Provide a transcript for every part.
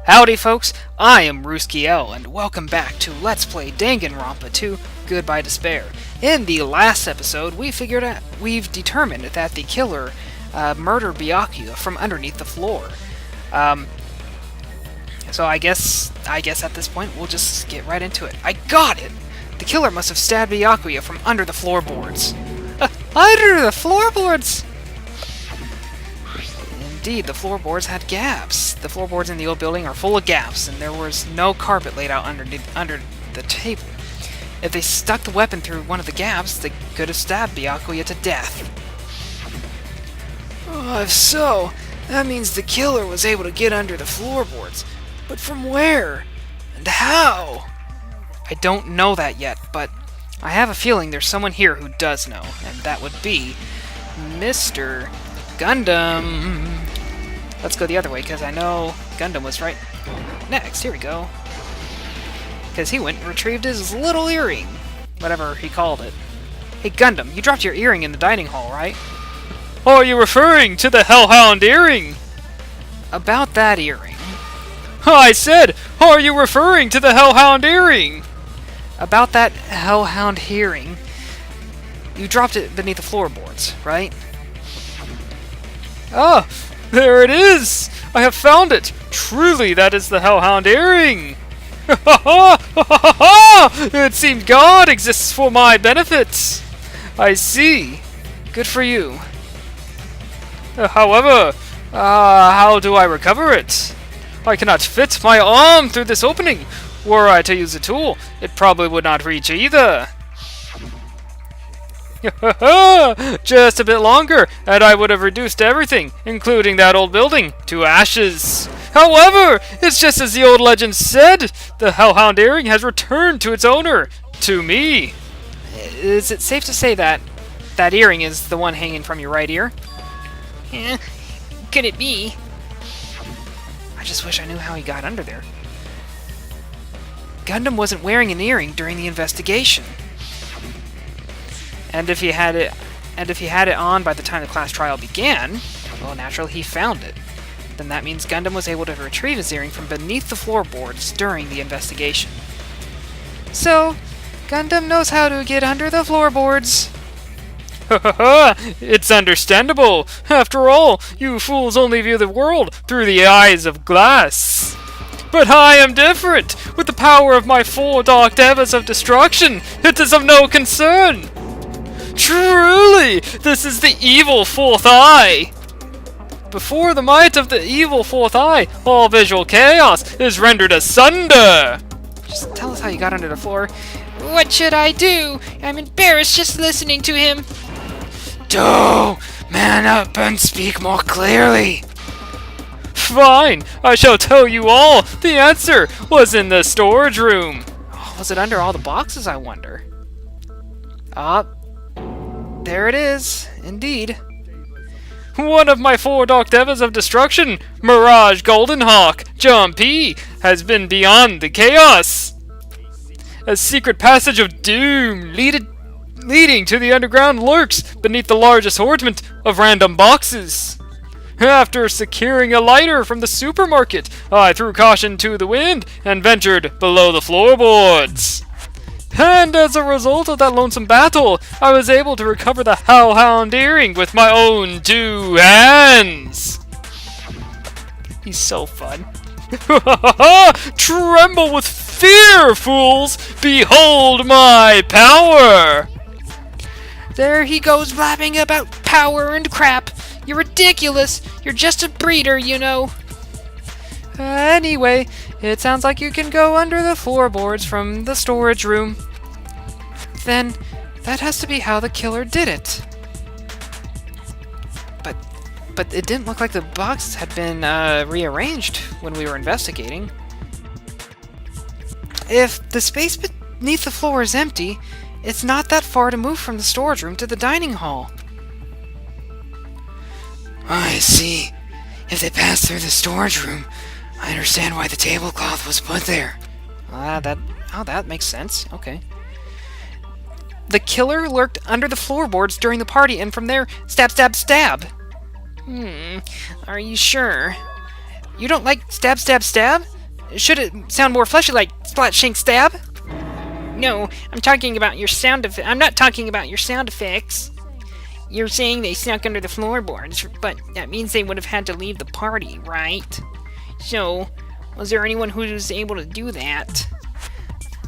Howdy folks, I am Ruski L, and welcome back to Let's Play Danganronpa 2 Goodbye Despair. In the last episode, we've determined that the killer murdered Byakuya from underneath the floor. So I guess at this point we'll just get right into it. I got it! The killer must have stabbed Byakuya from under the floorboards. Under the floorboards! Indeed, the floorboards had gaps. The floorboards in the old building are full of gaps, and there was no carpet laid out under the table. If they stuck the weapon through one of the gaps, they could have stabbed Byakuya to death. Oh, if so, that means the killer was able to get under the floorboards. But from where? And how? I don't know that yet, but I have a feeling there's someone here who does know, and that would be Mr. Gundham. Let's go the other way, because I know Gundham was right next. Here we go. Because he went and retrieved his little earring. Whatever he called it. Hey, Gundham, you dropped your earring in the dining hall, right? Are you referring to the Hellhound earring? About that earring. I said, are you referring to the Hellhound earring? About that Hellhound earring. You dropped it beneath the floorboards, right? Ah, there it is! I have found it! Truly, that is the Hellhound earring! Ha ha ha! It seems God exists for my benefit! I see. Good for you. However, how do I recover it? I cannot fit my arm through this opening. Were I to use a tool, it probably would not reach either. Just a bit longer, and I would have reduced everything, including that old building, to ashes. However, it's just as the old legend said, the Hellhound earring has returned to its owner, to me. Is it safe to say that that earring is the one hanging from your right ear? Yeah, could it be? I just wish I knew how he got under there. Gundham wasn't wearing an earring during the investigation. And if he had it on by the time the class trial began, well, naturally he found it. Then that means Gundham was able to retrieve his earring from beneath the floorboards during the investigation. So, Gundham knows how to get under the floorboards. Ha ha ha! It's understandable. After all, you fools only view the world through the eyes of glass. But I am different. With the power of my 4 dark devas of destruction, it is of no concern. Truly, this is the evil 4th eye! Before the might of the evil 4th eye, all visual chaos is rendered asunder! Just tell us how you got under the floor. What should I do? I'm embarrassed just listening to him. Do! Man up and speak more clearly! Fine, I shall tell you all! The answer was in the storage room! Oh, was it under all the boxes, I wonder? There it is, indeed. One of my 4 dark devas of destruction, Mirage Golden Hawk, Jumpy, has been beyond the chaos. A secret passage of doom leading to the underground lurks beneath the large assortment of random boxes. After securing a lighter from the supermarket, I threw caution to the wind and ventured below the floorboards. And as a result of that lonesome battle, I was able to recover the Hellhound earring with my own 2 hands. He's so fun. Tremble with fear, fools! Behold my power! There he goes blabbing about power and crap. You're ridiculous. You're just a breeder, you know. Anyway, it sounds like you can go under the floorboards from the storage room. Then, that has to be how the killer did it. But it didn't look like the box had been rearranged when we were investigating. If the space beneath the floor is empty, it's not that far to move from the storage room to the dining hall. I see. If they passed through the storage room, I understand why the tablecloth was put there. That makes sense. Okay. The killer lurked under the floorboards during the party, and from there, stab, stab, stab. Are you sure? You don't like stab, stab, stab? Should it sound more fleshy like splat, shank, stab? No, I'm talking about your sound effects. I'm not talking about your sound effects. You're saying they snuck under the floorboards, but that means they would have had to leave the party, right? So, was there anyone who was able to do that?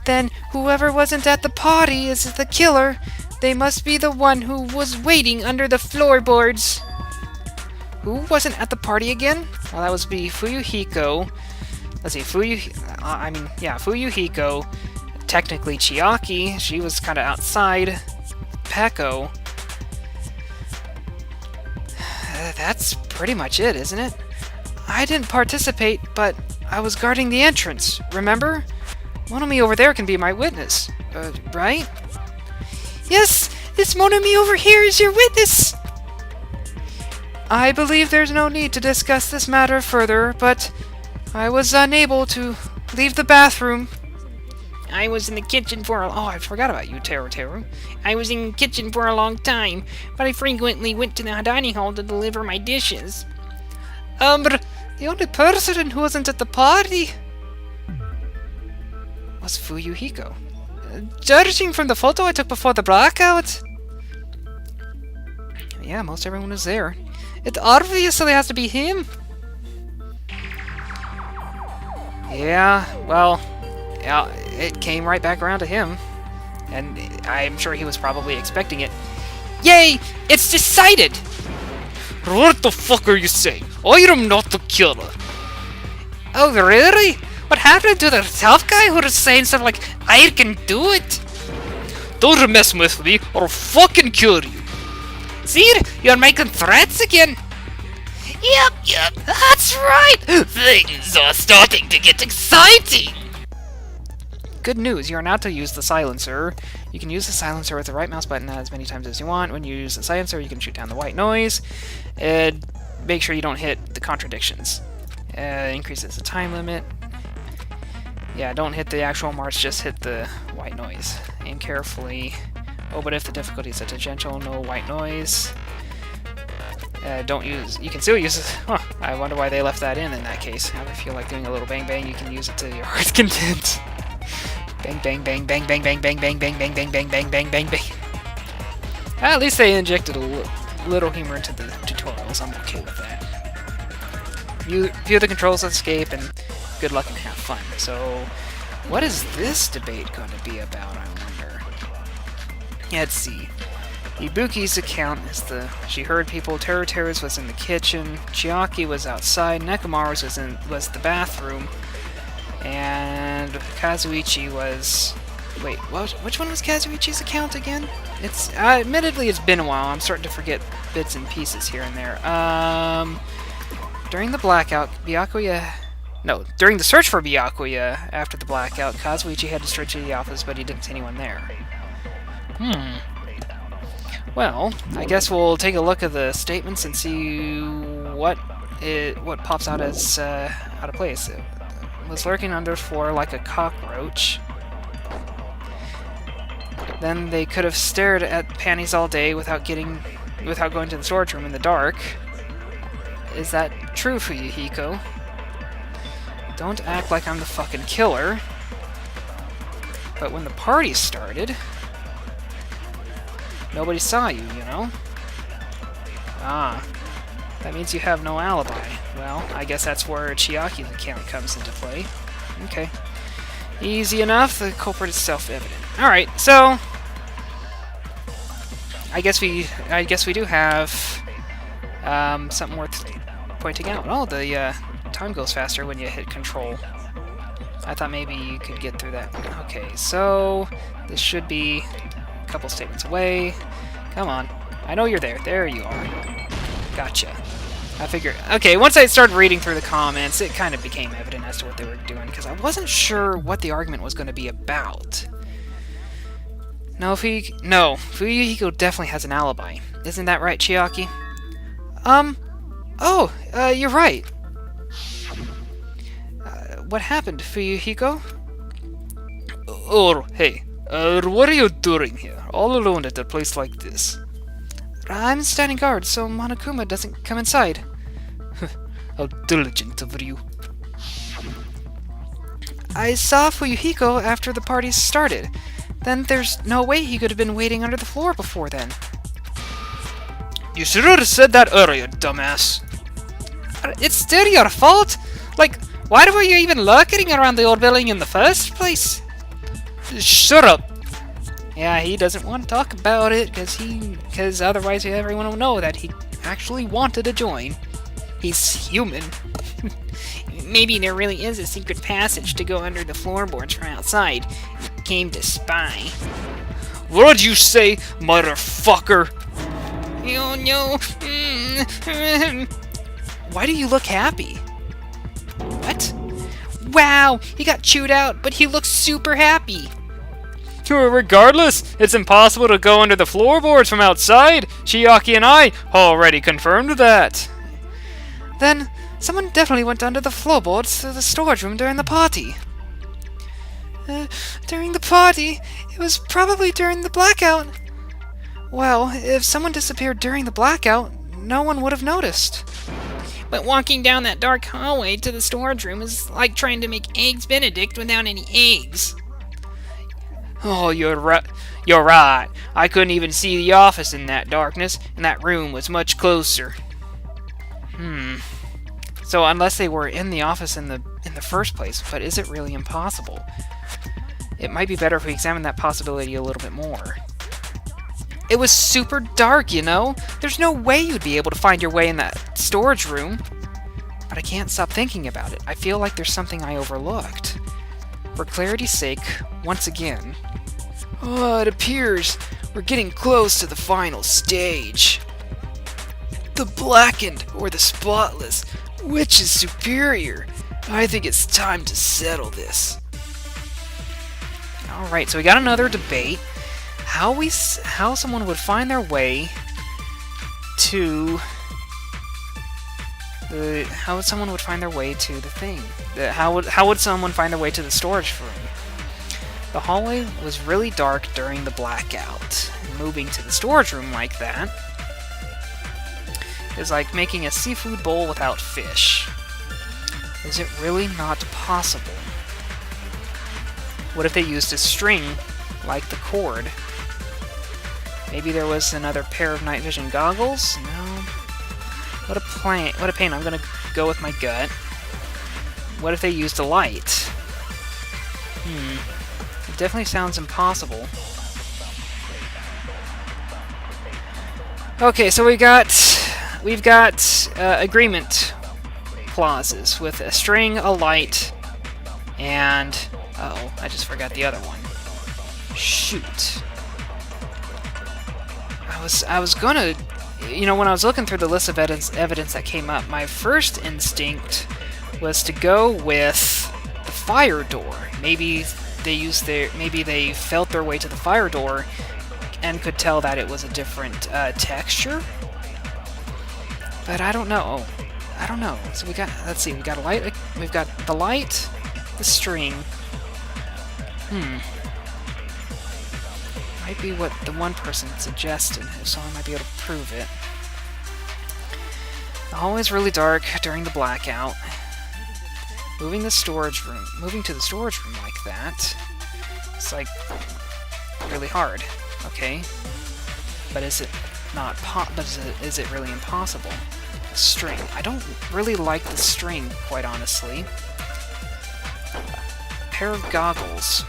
Then, whoever wasn't at the party is the killer. They must be the one who was waiting under the floorboards. Who wasn't at the party again? Well, that would be Fuyuhiko. Let's see, Fuyuhiko. Technically Chiaki. She was kind of outside. Peko. That's pretty much it, isn't it? I didn't participate, but I was guarding the entrance, remember? Monomi over there can be my witness, right? Yes, this Monomi over here is your witness! I believe there's no need to discuss this matter further, but I was unable to leave the bathroom. I was in the kitchen for a... Oh, I forgot about you, Teru. I was in the kitchen for a long time, but I frequently went to the dining hall to deliver my dishes. But the only person who wasn't at the party was Fuyuhiko. Judging from the photo I took before the blackout... Yeah, most everyone was there. It obviously has to be him. Yeah, well... Yeah, it came right back around to him. And I'm sure he was probably expecting it. Yay! It's decided! What the fuck are you saying? I am not the killer. Oh, really? What happened to the tough guy who was saying stuff like, I can do it? Don't mess with me, or I'll fucking kill you. See? You're making threats again. Yep, that's right! Things are starting to get exciting! Good news, you are not to use the silencer. You can use the silencer with the right mouse button as many times as you want. When you use the silencer, you can shoot down the white noise. And make sure you don't hit the contradictions. Increases the time limit. Yeah, don't hit the actual march, just hit the white noise. Aim carefully. Oh, but if the difficulty is tangential, no white noise. Don't use... You can still use it. Huh, I wonder why they left that in that case. If you feel like doing a little bang bang, you can use it to your heart's content. Bang bang bang bang bang bang bang bang bang bang bang bang bang bang bang bang. At least they injected a little humor into the tutorials. I'm okay with that. View the controls, escape, and good luck and have fun. So, what is this debate going to be about, I wonder? Let's see. Ibuki's account is she heard people. Teru's was in the kitchen. Chiaki was outside. Nekomaru's was the bathroom. And Kazuichi was... Wait, which one was Kazuichi's account again? It's admittedly it's been a while. I'm starting to forget bits and pieces here and there. During the blackout, Byakuya... No, during the search for Byakuya after the blackout, Kazuichi had to search the office, but he didn't see anyone there. Well, I guess we'll take a look at the statements and see what pops out as out of place. It was lurking under the floor like a cockroach. Then they could have stared at panties all day without going to the storage room in the dark. Is that true for you, Hiko? Don't act like I'm the fucking killer. But when the party started, nobody saw you, you know? Ah, that means you have no alibi. Well, I guess that's where Chiaki's account comes into play. Okay. Easy enough, the culprit is self-evident. Alright, so... I guess we do have something worth pointing out. Oh, the time goes faster when you hit control. I thought maybe you could get through that. Okay, so this should be a couple statements away. Come on. I know you're there. There you are. Gotcha. I figured... Okay, once I started reading through the comments, it kind of became evident as to what they were doing, because I wasn't sure what the argument was going to be about. No, Fuyuhiko definitely has an alibi. Isn't that right, Chiaki? You're right. What happened, Fuyuhiko? Oh, hey, what are you doing here, all alone at a place like this? I'm standing guard so Monokuma doesn't come inside. How diligent of you. I saw Fuyuhiko after the party started. Then there's no way he could have been waiting under the floor before then. You should have said that earlier, dumbass. It's still your fault! Like, why were you even lurking around the old building in the first place? Shut up! Yeah, he doesn't want to talk about it, because otherwise everyone will know that he actually wanted to join. He's human. Maybe there really is a secret passage to go under the floorboards from outside. He came to spy. What'd you say, motherfucker? Oh no. Why do you look happy? What? Wow, he got chewed out, but he looks super happy. Regardless, it's impossible to go under the floorboards from outside. Chiaki and I already confirmed that. Then, someone definitely went under the floorboards to the storage room during the party. During the party? It was probably during the blackout. Well, if someone disappeared during the blackout, no one would have noticed. But walking down that dark hallway to the storage room is like trying to make Eggs Benedict without any eggs. Oh, you're right. You're right. I couldn't even see the office in that darkness, and that room was much closer. So unless they were in the office in the first place, but is it really impossible? It might be better if we examine that possibility a little bit more. It was super dark, you know? There's no way you'd be able to find your way in that storage room. But I can't stop thinking about it. I feel like there's something I overlooked. For clarity's sake, once again... Oh, it appears we're getting close to the final stage. The blackened or the spotless, which is superior? I think it's time to settle this. Alright, so we got another debate. How someone would find their way to... How someone would find their way to the thing. How would someone find their way to the storage room? The hallway was really dark during the blackout. Moving to the storage room like that is like making a seafood bowl without fish. Is it really not possible? What if they used a string like the cord? Maybe there was another pair of night vision goggles? No. What a pain. I'm gonna go with my gut. What if they used a light? It definitely sounds impossible. Okay, so we've got agreement clauses with a string, a light, and uh-oh, I just forgot the other one. Shoot. I was gonna, you know, when I was looking through the list of evidence that came up, my first instinct was to go with the fire door. Maybe they felt their way to the fire door and could tell that it was a different texture. But I don't know. So let's see, we got a light, we've got the light, the string. Might be what the one person suggested, so I might be able to prove it. The hallway's really dark during the blackout. Moving to the storage room like that, it's like really hard. Okay, but is it not? Is it really impossible? String. I don't really like the string, quite honestly. Pair of goggles.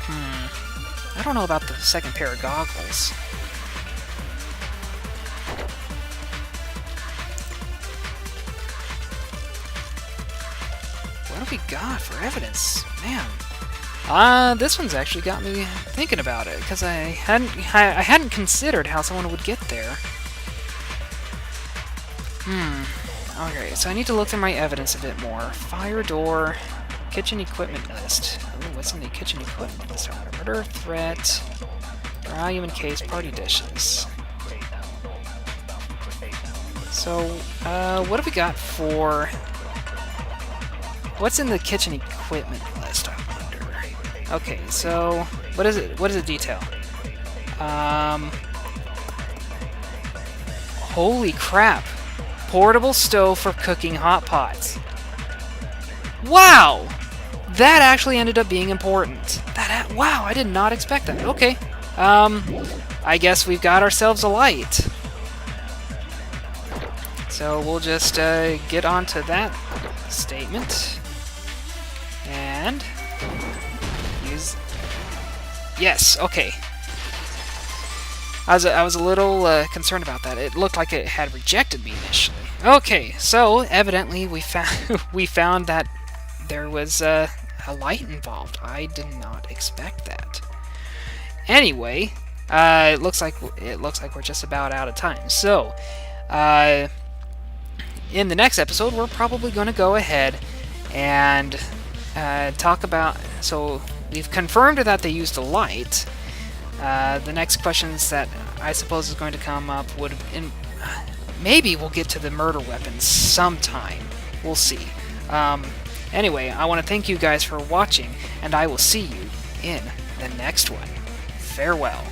I don't know about the second pair of goggles. What have we got for evidence? Man. This one's actually got me thinking about it, because I hadn't considered how someone would get there. Okay, so I need to look through my evidence a bit more. Fire door, kitchen equipment list. Ooh, what's in the kitchen equipment list? Murder, threat, volume and case, party dishes. So, what have we got for... What's in the kitchen equipment list, I wonder? Okay, so, what is it? What does it detail? Holy crap! Portable stove for cooking hot pots. Wow! that actually ended up being important. Wow, I did not expect that. Okay. I guess we've got ourselves a light. So we'll just get onto that statement. And use... Yes, okay. I was a little concerned about that. It looked like it had rejected me initially. Okay, so evidently we found we found that there was a light involved. I did not expect that. Anyway, it looks like we're just about out of time. So, in the next episode, we're probably going to go ahead and talk about. So we've confirmed that they used a light. The next questions that I suppose is going to come up would maybe we'll get to the murder weapons sometime. We'll see. Anyway, I want to thank you guys for watching, and I will see you in the next one. Farewell.